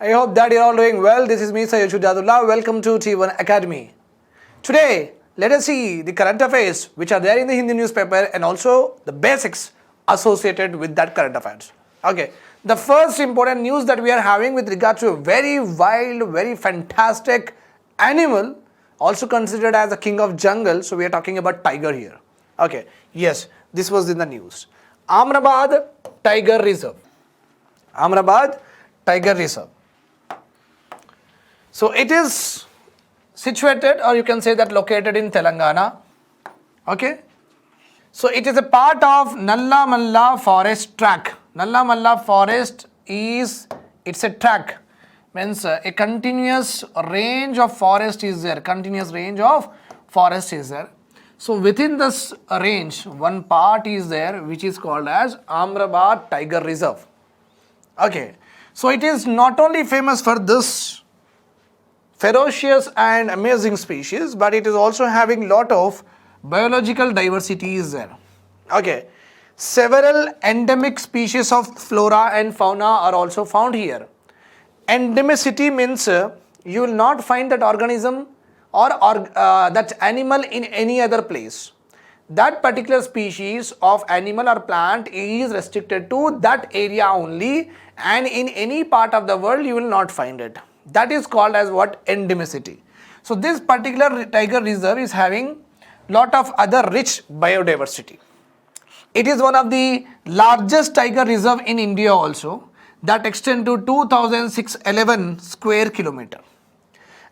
I hope that you're all doing well. This is me, Sayyid Shujatullah. Welcome to T1 Academy. Today, let us see the current affairs which are there in the Hindi newspaper and also the basics associated with that current affairs. Okay, the first important news that we are having with regard to a very wild, very fantastic animal, also considered as a king of jungle. So we are talking about tiger here. Okay, yes, this was in the news. Amrabad Tiger Reserve. Amrabad Tiger Reserve. So it is situated, or you can say that located in Telangana. Okay. So it is a part of Nallamala forest tract. Nallamala forest it's a tract. Means a continuous range of forest is there. So within this range, one part is there which is called as Amrabad Tiger Reserve. Okay. So it is not only famous for this ferocious and amazing species, but it is also having lot of biological diversity is there. Okay. Several endemic species of flora and fauna are also found here. Endemicity means you will not find that organism or that animal in any other place. That particular species of animal or plant is restricted to that area only, and in any part of the world you will not find it. That is called as what? Endemicity. So this particular tiger reserve is having lot of other rich biodiversity. It is one of the largest tiger reserve in India also, that extend to 2,611 square kilometer.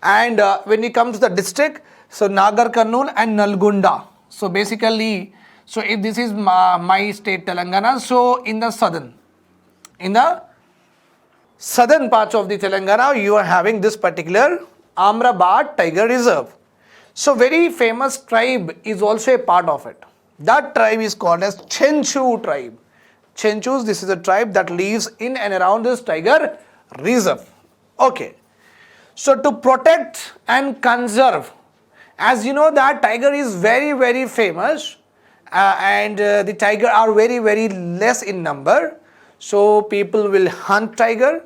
And when it comes to the district, so Nagar Karnool and Nalgonda. So basically, so if this is my state Telangana, so in the southern parts of the Telangana, you are having this particular Amrabad Tiger Reserve. So very famous tribe is also a part of it. That tribe is called as Chenchu tribe. Chenchus, this is a tribe that lives in and around this tiger reserve. Okay. So to protect and conserve, as you know that tiger is very, very famous and the tiger are very, very less in number. So people will hunt tiger.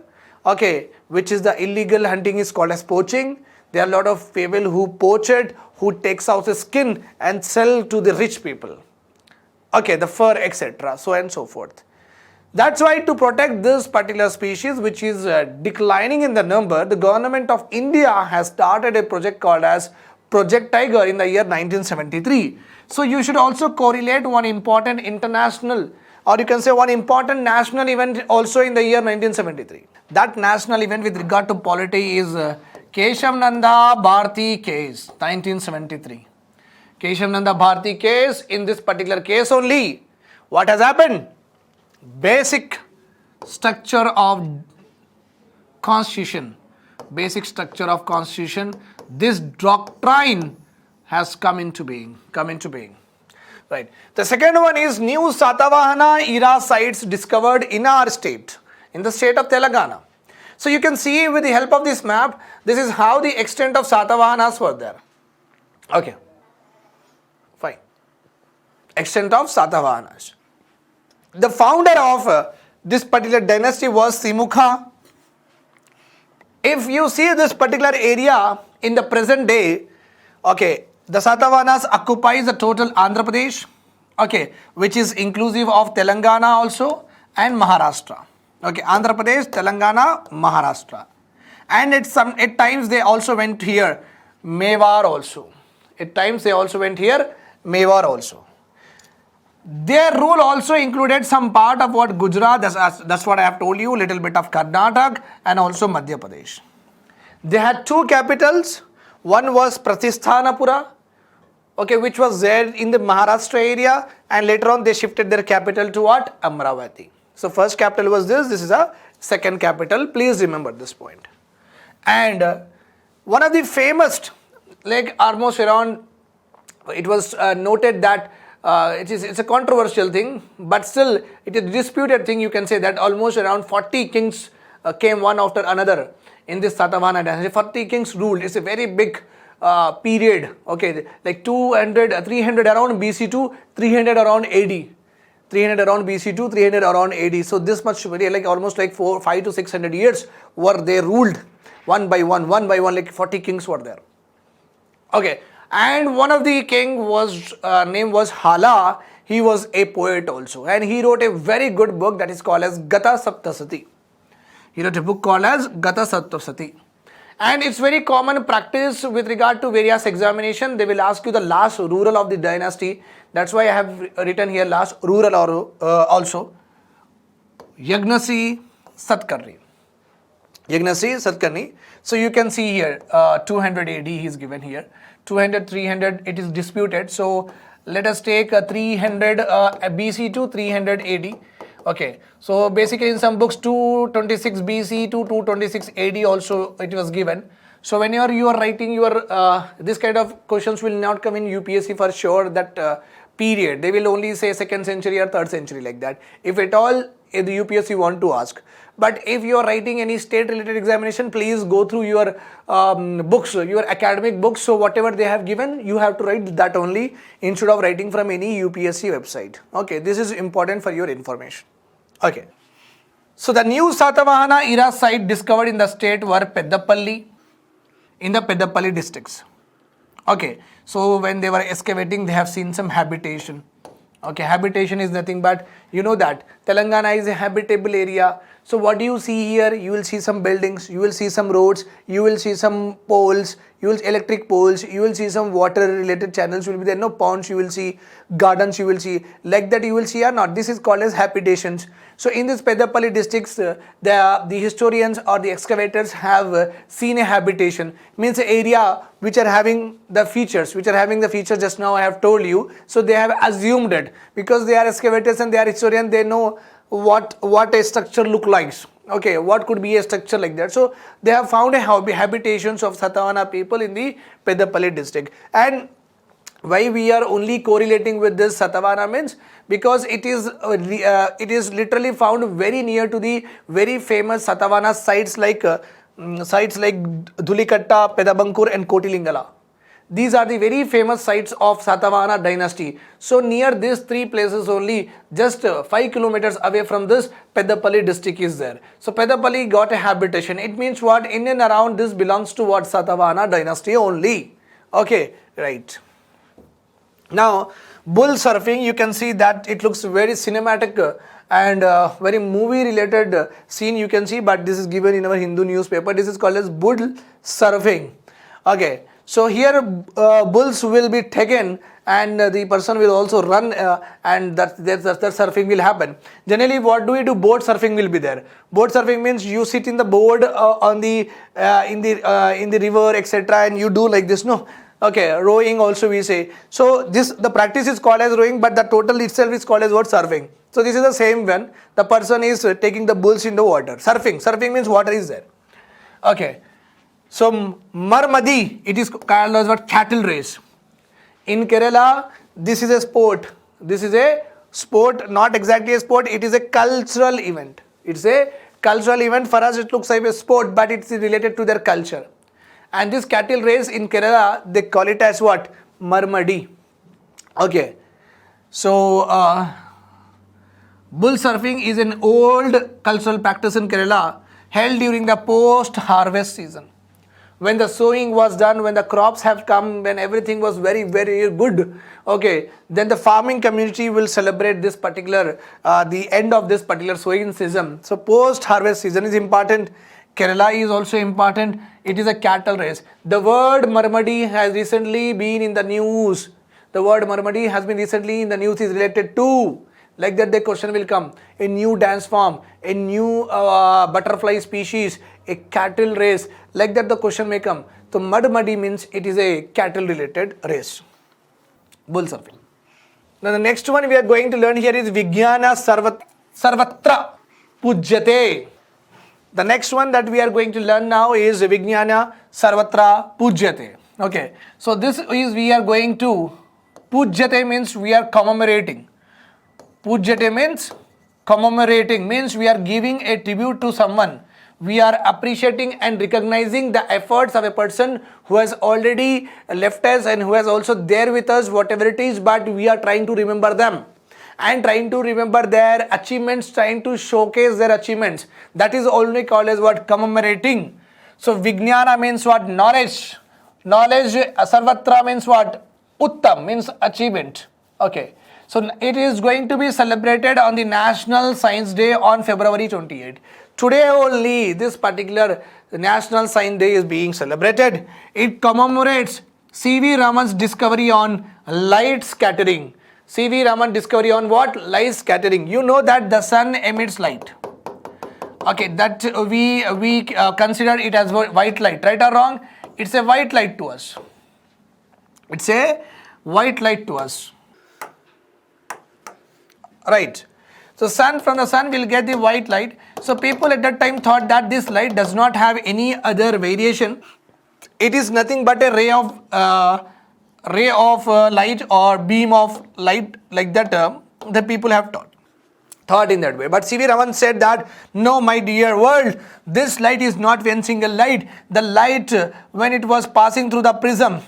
Okay, which is the illegal hunting is called as poaching. There are a lot of people who poach it, who takes out the skin and sell to the rich people. Okay, the fur, etc. So and so forth. That's why to protect this particular species which is declining in the number, the government of India has started a project called as Project Tiger in the year 1973. So you should also correlate one important international, or you can say one important national event also in the year 1973. That national event with regard to polity is Keshav Nanda Bharti case, 1973. Keshav Nanda Bharti case. In this particular case only, what has happened? Basic structure of constitution. This doctrine has come into being. Right. The second one is new Satavahana era sites discovered in our state, in the state of Telangana. So you can see with the help of this map, this is how the extent of Satavahanas were there. Okay. Fine. Extent of Satavahanas. The founder of this particular dynasty was Simuka. If you see this particular area in the present day, okay, the Satavahanas occupies the total Andhra Pradesh, okay, which is inclusive of Telangana also and Maharashtra. Okay, Andhra Pradesh, Telangana, Maharashtra. And at times they also went here, Mewar also. Their rule also included some part of what Gujarat, that's what I have told you, little bit of Karnataka and also Madhya Pradesh. They had two capitals. One was Pratisthanapura, okay, which was there in the Maharashtra area, and later on they shifted their capital to what? Amravati. So first capital was this is a second capital. Please remember this point. And one of the famous, like almost around, it was noted that it's a controversial thing, but still it is a disputed thing. You can say that almost around 40 kings came one after another in this Satavahana dynasty. 40 kings ruled. It's a very big period. Okay, like 300 around BC to 300 around AD. 300 around BC to 300 around AD. So this much, very like almost like 5 to 600 years were they ruled one by one, like 40 kings were there. Okay, and one of the king was name was Hala. He was a poet also, and he wrote a very good book that is called as Gata Saptasati. He wrote a book called as Gata Saptasati. And it's very common practice with regard to various examination. They will ask you the last ruler of the dynasty. That's why I have written here last ruler also. Yagnasi Satkarni. Yagnasi Satkarni. So you can see here 200 AD he is given here. 200, 300 it is disputed. So let us take 300 BC to 300 AD. Okay, so basically in some books 226 BC to 226 AD also it was given. So whenever you are writing your this kind of questions will not come in UPSC for sure, that period. They will only say 2nd century or 3rd century like that, if at all the UPSC want to ask. But if you are writing any state related examination, please go through your books, your academic books. So whatever they have given, you have to write that only instead of writing from any UPSC website. Okay, this is important for your information. Okay, so the new Satavahana era site discovered in the state were Peddapalli, in the Peddapalli districts. Okay, so when they were excavating, they have seen some habitation. Okay, habitation is nothing but, you know that Telangana is a habitable area. So what do you see here? You will see some buildings, you will see some roads, you will see some poles, you will electric poles, you will see some water related channels will be there, no ponds, you will see gardens, you will see like that, you will see or not. This is called as habitations. So in this Peddapalli districts, the historians or the excavators have seen a habitation, means an area which are having the features, just now I have told you. So they have assumed it because they are excavators and they are historians, they know what a structure look like. Okay, what could be a structure like that. So they have found a habitations of Satavahana people in the Peddapalli district. And why we are only correlating with this Satavahana means because it is literally found very near to the very famous Satavahana sites like Dhulikatta, Pedabankur and Kotilingala. These are the very famous sites of Satavahana dynasty. So near these three places only, just 5 kilometers away from this, Peddapalli district is there. So Peddapalli got a habitation. It means what? In and around this belongs to what? Satavahana dynasty only. Okay, right. Now, bull surfing, you can see that it looks very cinematic and very movie related scene you can see, but this is given in our Hindu newspaper. This is called as bull surfing. Okay. So here bulls will be taken and the person will also run and that surfing will happen. Generally what do we do? Boat surfing will be there. Boat surfing means you sit in the boat on the in the river etc. and you do like this, no? Okay, rowing also we say. So the practice is called as rowing, but the total itself is called as what? Surfing. So this is the same when the person is taking the bulls in the water. Surfing means water is there. Okay. So Marmadi, it is called as what? Cattle race. In Kerala, this is a sport. This is a sport, not exactly a sport. It is a cultural event. It's a cultural event. For us, it looks like a sport, but it's related to their culture. And this cattle race in Kerala, they call it as what? Marmadi. Okay. So bull surfing is an old cultural practice in Kerala held during the post-harvest season. When the sowing was done, when the crops have come, when everything was very, very good, okay, then the farming community will celebrate this particular, the end of this particular sowing season. So post-harvest season is important. Kerala is also important. It is a cattle race. The word Marmadi has recently been in the news. The word Marmadi has been recently in the news is related to, like that the question will come, a new dance form, a new butterfly species, a cattle race, like that the question may come. So Marmadi means it is a cattle related race. Bull surfing. Now the next one we are going to learn here is Vigyana Sarvatra Pujyate. The next one that we are going to learn now is Vigyana Sarvatra Pujyate. Okay, so this is we are going to, Pujyate means we are commemorating. Pujyate means commemorating, means we are giving a tribute to someone. We are appreciating and recognizing the efforts of a person who has already left us and who has also there with us, whatever it is, but we are trying to remember them. and trying to remember their achievements, trying to showcase their achievements. That is only called as what? Commemorating. So Vijnana means what? Knowledge. Knowledge, Sarvatra means what? Uttam means achievement. Okay. So it is going to be celebrated on the National Science Day on February 28. Today only this particular National Science Day is being celebrated. It commemorates C.V. Raman's discovery on light scattering. C.V. Raman discovery on what? Light scattering. You know that the sun emits light. Okay, that we consider it as white light, right or wrong? It's a white light to us. It's a white light to us. Right. So from the sun will get the white light. So people at that time thought that this light does not have any other variation. It is nothing but a ray of light or beam of light, like that term the people have thought in that way. But C.V. Raman said that, no, my dear world, this light is not one single light. The light, when it was passing through the prism,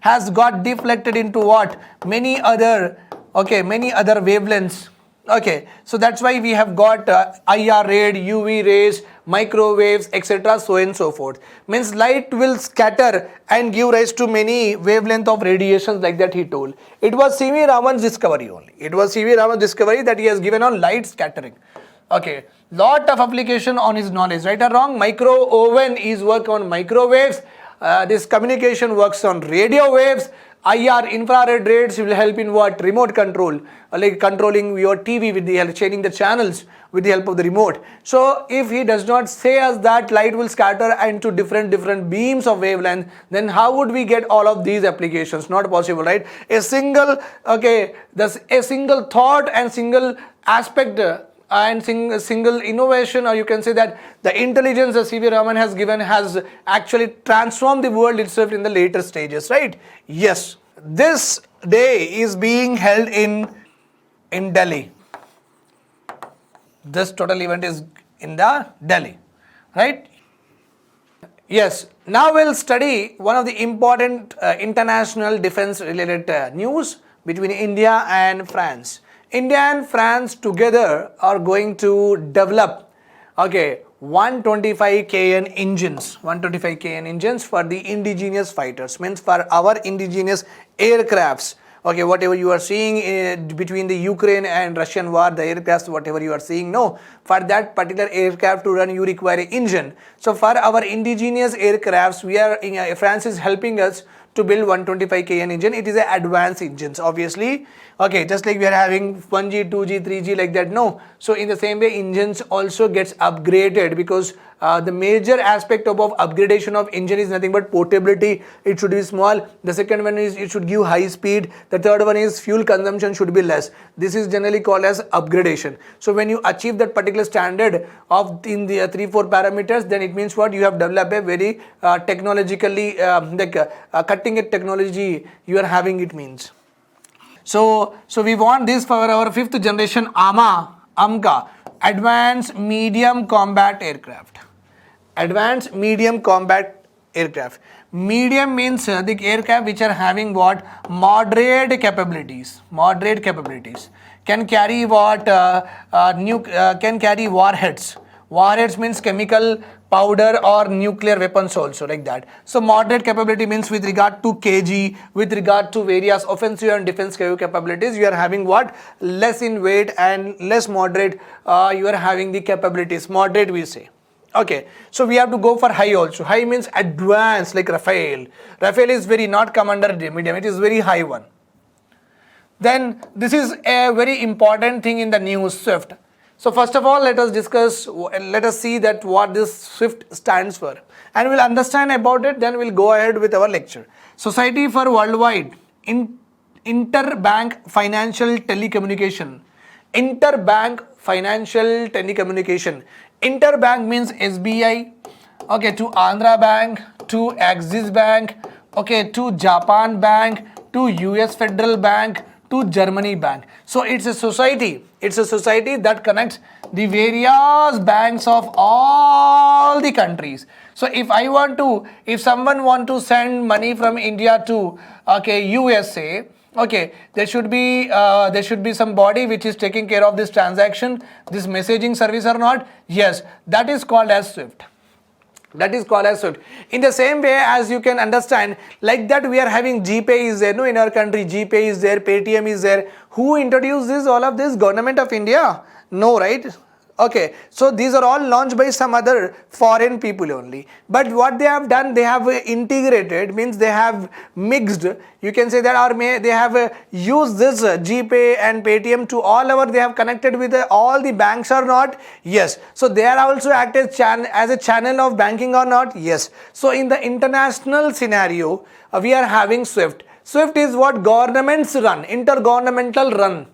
has got deflected into what? Many other wavelengths. Okay, so that's why we have got IR ray, UV rays, microwaves, etc. so and so forth. Means light will scatter and give rise to many wavelength of radiations, like that he told. It was C.V. Raman's discovery only. It was C.V. Raman's discovery that he has given on light scattering. Okay, lot of application on his knowledge, right or wrong? Micro oven is work on microwaves. This communication works on radio waves. IR, infrared rays, will help in what? Remote control, like controlling your TV with the help, changing the channels with the help of the remote. So if he does not say us that light will scatter into different beams of wavelength, then how would we get all of these applications? Not possible, right? A single thought and single aspect and single innovation, or you can say that the intelligence that C.V. Raman has given has actually transformed the world itself in the later stages, right? Yes, this day is being held in Delhi. This total event is in the Delhi, right? Yes, now we'll study one of the important international defense related news between India and France. India and France together are going to develop 125 kN engines for the indigenous fighters, means for our indigenous aircrafts. Okay, whatever you are seeing between the Ukraine and Russian war, the aircrafts, whatever you are seeing, no, for that particular aircraft to run, you require an engine. So for our indigenous aircrafts, France is helping us to build 125 kN engine. It is an advanced engines, obviously. Okay, just like we are having 1G, 2G, 3G, like that, no. So in the same way, engines also gets upgraded, because the major aspect of upgradation of engine is nothing but portability. It should be small. The second one is it should give high speed. The third one is fuel consumption should be less. This is generally called as upgradation. So when you achieve that particular standard of in the 3-4 parameters, then it means what? You have developed a very technologically cutting edge technology you are having, it means. So we want this for our 5th generation AMCA, Advanced Medium Combat Aircraft. Advanced Medium Combat Aircraft. Medium means the aircraft which are having what? Moderate capabilities. Can carry what? Can carry warheads. Warheads means chemical powder or nuclear weapons also, like that. So moderate capability means with regard to kg, with regard to various offensive and defense capabilities, you are having what? Less in weight and less moderate, you are having the capabilities, moderate we say. Okay, so we have to go for high also. High means advanced, like Rafale. Rafale is very not come under medium, it is very high one. Then this is a very important thing in the news, SWIFT. So first of all, let us see that what this SWIFT stands for, and we'll understand about it, then we'll go ahead with our lecture. Society for Worldwide Interbank Financial Telecommunication. Interbank Financial Telecommunication. Interbank means SBI, okay, to Andhra Bank, to Axis Bank, okay, to Japan Bank, to US Federal Bank, to Germany Bank. So it's a society that connects the various banks of all the countries. So if someone want to send money from India to USA, there should be somebody which is taking care of this transaction, this messaging service or not? Yes, that is called as SWIFT. That is called as SWIFT. In the same way, as you can understand, like that we are having GPay is there, no, in our country. GPay is there, Paytm is there. Who introduced this? All of this? Government of India? No, right? Okay, so these are all launched by some other foreign people only. But what they have done, they have integrated, means they have mixed, you can say that, or they have used this GPay and Paytm to all over, they have connected with all the banks or not? Yes. So they are also acted as a channel of banking or not? Yes. So in the international scenario, we are having SWIFT. SWIFT is what governments run, intergovernmental run.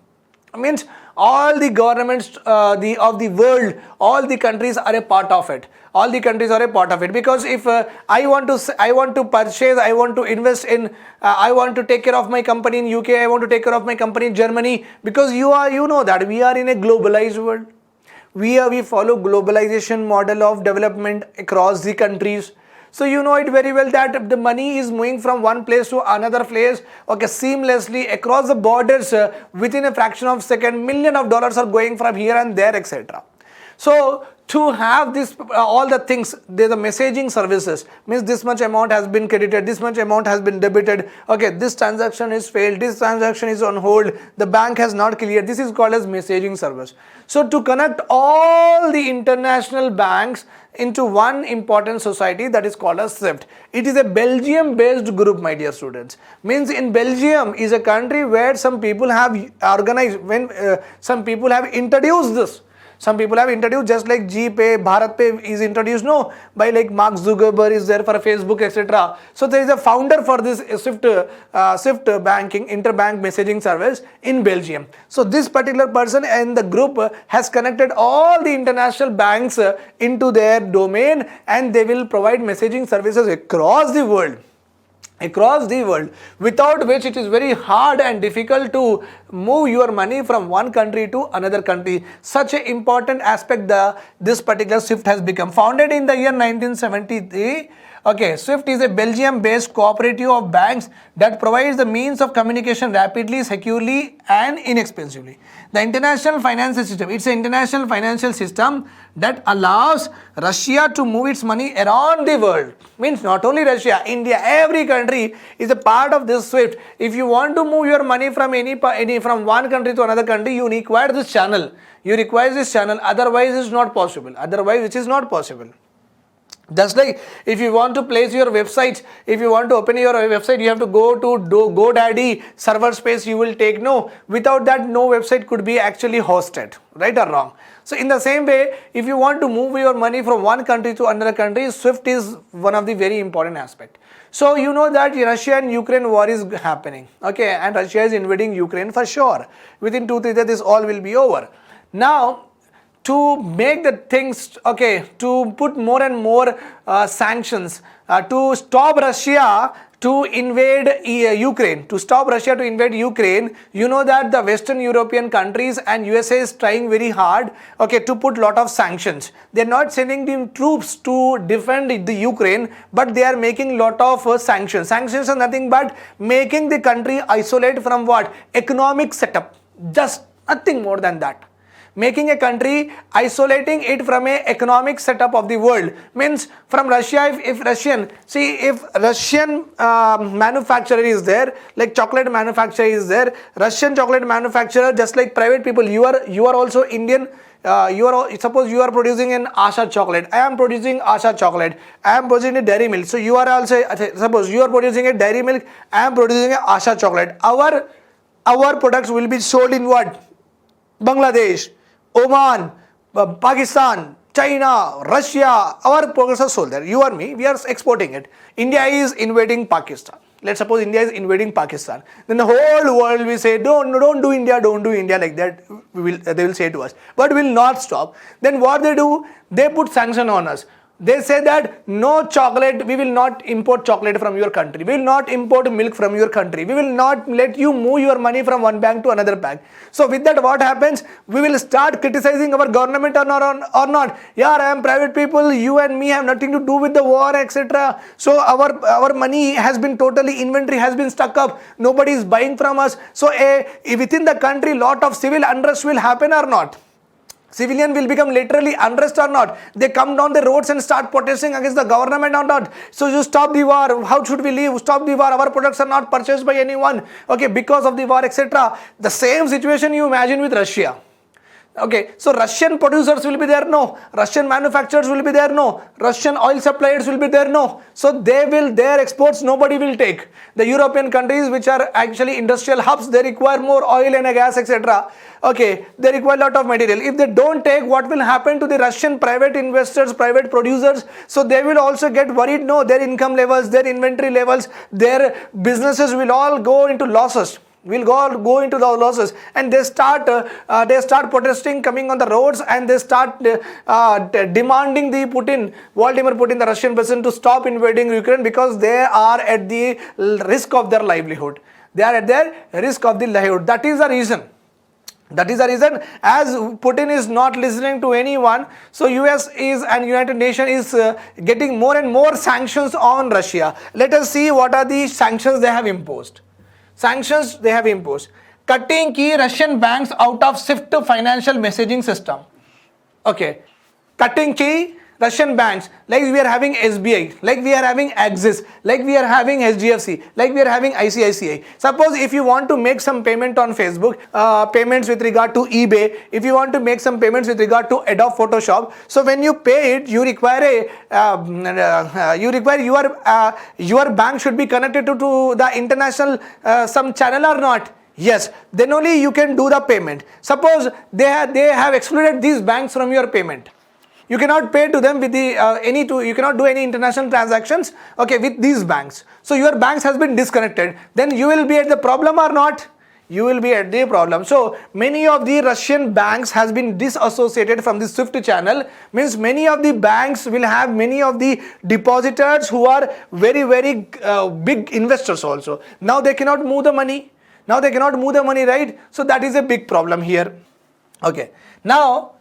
Means all the governments of the world, all the countries are a part of it. All the countries are a part of it, because if I want to purchase, I want to invest in, I want to take care of my company in UK, I want to take care of my company in Germany, because you know that we are in a globalized world. We follow globalization model of development across the countries. So you know it very well that the money is moving from one place to another place, seamlessly across the borders within a fraction of a second. Millions of dollars are going from here and there, etc. So to have this, all the things, there's a messaging services, means this much amount has been credited, this much amount has been debited, this transaction is failed, this transaction is on hold, the bank has not cleared. This is called as messaging service. So to connect all the international banks into one important society, that is called as SWIFT. It is a Belgium based group, my dear students. Means in Belgium is a country where some people have organized, some people have introduced this. Some people have introduced, just like GPay, BharatPay is introduced, no, by like Mark Zuckerberg is there for Facebook, etc. So there is a founder for this SWIFT banking, interbank messaging service in Belgium. So this particular person and the group has connected all the international banks into their domain, and they will provide messaging services across the world. Without which it is very hard and difficult to move your money from one country to another country. Such an important aspect this particular SWIFT has become. Founded in the year 1973, SWIFT is a Belgium-based cooperative of banks that provides the means of communication rapidly, securely and inexpensively. The international financial system, it's an international financial system that allows Russia to move its money around the world. Means not only Russia, India, every country is a part of this SWIFT. If you want to move your money from from one country to another country, you require this channel. Otherwise it's not possible. Just like if you want to place your website, if you want to open your website, you have to go to GoDaddy server space you will take. No, without that no website could be actually hosted, right or wrong. So in the same way, if you want to move your money from one country to another country, SWIFT is one of the very important aspect. So you know that Russia and Ukraine war is happening, and Russia is invading Ukraine for sure. Within 2-3 days this all will be over. Now to make the things, to put more and more sanctions, to stop Russia to invade Ukraine, you know that the Western European countries and USA is trying very hard, to put lot of sanctions. They are not sending the troops to defend the Ukraine, but they are making lot of sanctions. Sanctions are nothing but making the country isolate from what? Economic setup. Just nothing more than that. Making a country, isolating it from a economic setup of the world. Means from Russia, if Russian manufacturer is there, like chocolate manufacturer is there, Russian chocolate manufacturer, just like private people, you are also Indian. Suppose you are producing an Asha chocolate, I am producing Asha chocolate, I am producing a dairy milk. So you are also, suppose you are producing a dairy milk, I am producing a Asha chocolate. Our products will be sold in what? Bangladesh, Oman, Pakistan, China, Russia, our products are sold there. You or me, we are exporting it. India is invading Pakistan. Let's suppose India is invading Pakistan. Then the whole world will say, don't do India like that. They will say to us. But we will not stop. Then what they do? They put sanction on us. They say that no chocolate, we will not import chocolate from your country. We will not import milk from your country. We will not let you move your money from one bank to another bank. So with that, what happens? We will start criticizing our government or not. Yeah, I am private people, you and me have nothing to do with the war, etc. So our money has been totally, inventory has been stuck up. Nobody is buying from us. So within the country, lot of civil unrest will happen or not. Civilian will become literally unrest or not. They come down the roads and start protesting against the government or not. So you stop the war. How should we live? Stop the war. Our products are not purchased by anyone. Okay, because of the war, etc. The same situation you imagine with Russia. Okay, so Russian producers will be there? No. Russian manufacturers will be there? No. Russian oil suppliers will be there? No. So their exports nobody will take. The European countries which are actually industrial hubs, they require more oil and gas, etc. Okay, they require a lot of material. If they don't take, what will happen to the Russian private investors, private producers? So they will also get worried. No, their income levels, their inventory levels, their businesses will all go into losses. Will go into the losses, and they start protesting, coming on the roads, and they start demanding the Vladimir Putin, the Russian president, to stop invading Ukraine, because they are at the risk of their livelihood. They are at their risk of the livelihood. That is the reason. That is the reason, as Putin is not listening to anyone, so US is and United Nations is getting more and more sanctions on Russia. Let us see what are the sanctions they have imposed. Sanctions they have imposed. Cutting key Russian banks out of SWIFT financial messaging system. Okay. Cutting key Russian banks, like we are having SBI, like we are having Axis, like we are having HDFC, like we are having ICICI. Suppose if you want to make some payment on Facebook, payments with regard to eBay, if you want to make some payments with regard to Adobe Photoshop, so when you pay it, you require your bank should be connected to the international some channel or not. Yes, then only you can do the payment. Suppose they have excluded these banks from your payment. You cannot pay to them with you cannot do any international transactions, okay, with these banks. So your banks has been disconnected. Then you will be at the problem or not? You will be at the problem. So many of the Russian banks has been disassociated from the SWIFT channel. Means many of the banks will have many of the depositors who are very, very big investors also. Now they cannot move the money. Right? So that is a big problem here. Okay. Now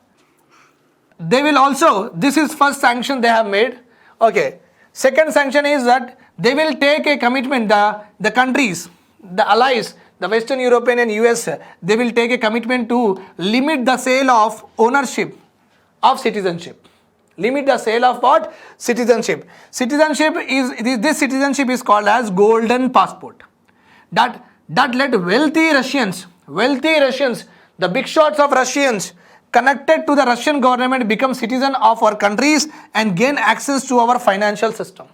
they will also, this is first sanction they have made. Okay. Second sanction is that they will take a commitment, the countries, the allies, the Western European and US, they will take a commitment to limit the sale of ownership of citizenship. Limit the sale of what? Citizenship. This citizenship is called as golden passport. That let wealthy Russians, the big shots of Russians, connected to the Russian government, become citizen of our countries and gain access to our financial system.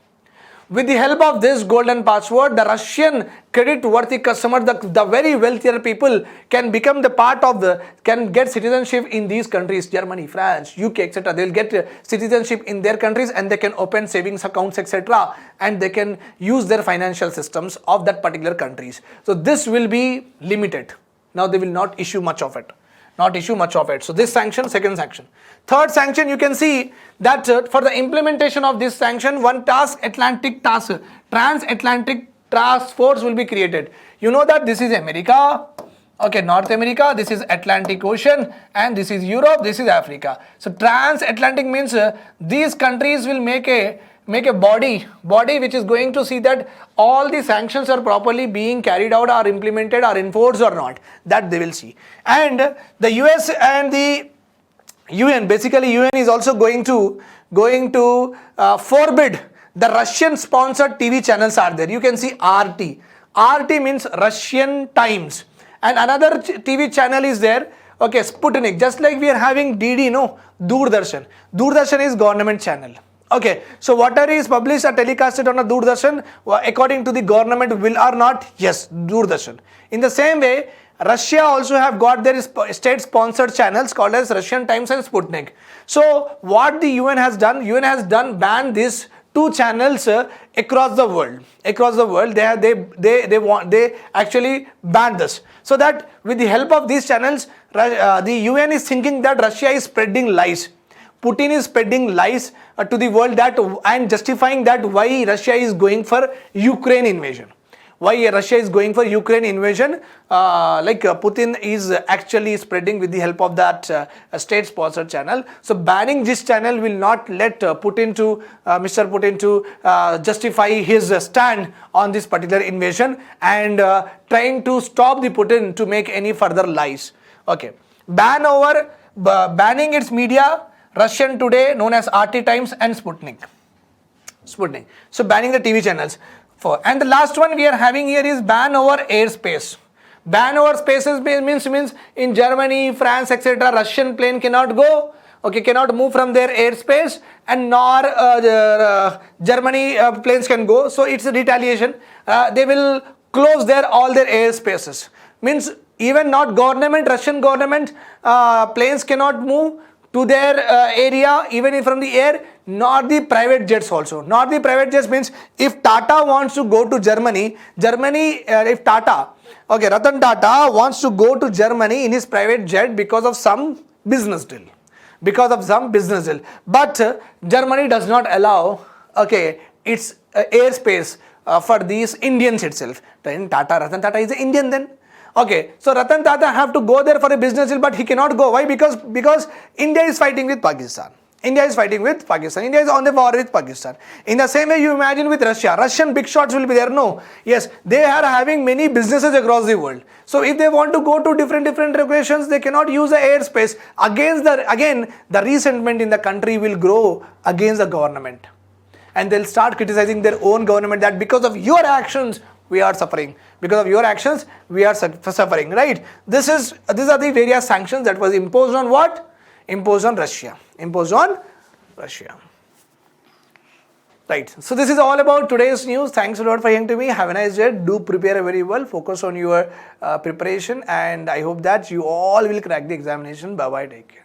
With the help of this golden passport, the Russian credit-worthy customer, the very wealthier people can become the part of can get citizenship in these countries, Germany, France, UK, etc. They will get citizenship in their countries, and they can open savings accounts, etc. And they can use their financial systems of that particular countries. So this will be limited. Now they will not issue much of it. So this sanction, second sanction. Third sanction, you can see that for the implementation of this sanction, one transatlantic task force will be created. You know that this is America, okay, North America, this is Atlantic Ocean, and this is Europe, this is Africa. So transatlantic means these countries will make a body which is going to see that all the sanctions are properly being carried out, or implemented, or enforced or not. That they will see. And the US and the UN, basically UN is also going to forbid the Russian sponsored TV channels are there. You can see RT. RT means Russian Times. And another TV channel is there, okay, Sputnik. Just like we are having DD, no, Doordarshan. Doordarshan is government channel. Okay, so whatever is published or telecasted on a Doordarshan, according to the government will or not, yes, Doordarshan. In the same way, Russia also have got their state-sponsored channels called as Russian Times and Sputnik. So what the UN has done, ban these two channels across the world. They actually banned this. So that with the help of these channels, the UN is thinking that Russia is spreading lies. Putin is spreading lies to the world that and justifying that why Russia is going for Ukraine invasion. Why Russia is going for Ukraine invasion, Putin is actually spreading with the help of that state-sponsored channel. So banning this channel will not let Mr. Putin to justify his stand on this particular invasion and trying to stop the Putin to make any further lies. Okay, banning its media, Russian Today, known as RT Times, and Sputnik. So banning the TV channels. And the last one we are having here is ban over airspace. Ban over spaces means in Germany, France, etc. Russian plane cannot go, cannot move from their airspace, and nor Germany planes can go. So it's a retaliation. They will close all their airspaces. Means even not government, Russian government planes cannot move to their area even from the air, nor the private jets also. Not the private jets means if Tata wants to go to Germany, if Ratan Tata wants to go to Germany in his private jet because of some business deal. But Germany does not allow its airspace for these Indians itself. Then Ratan Tata is an Indian then. So Ratan Tata have to go there for a business deal, but he cannot go. Why? Because India is fighting with Pakistan. India is on the war with Pakistan. In the same way, you imagine with Russia. Russian big shots will be there. No. Yes, they are having many businesses across the world. So if they want to go to different locations, they cannot use the airspace. The resentment in the country will grow against the government. And they'll start criticizing their own government that because of your actions, we are suffering. Because of your actions, we are suffering, right? These are the various sanctions that was imposed on what? Imposed on Russia. Right. So this is all about today's news. Thanks a lot for hearing to me. Have a nice day. Do prepare very well. Focus on your preparation, and I hope that you all will crack the examination. Bye-bye. Take care.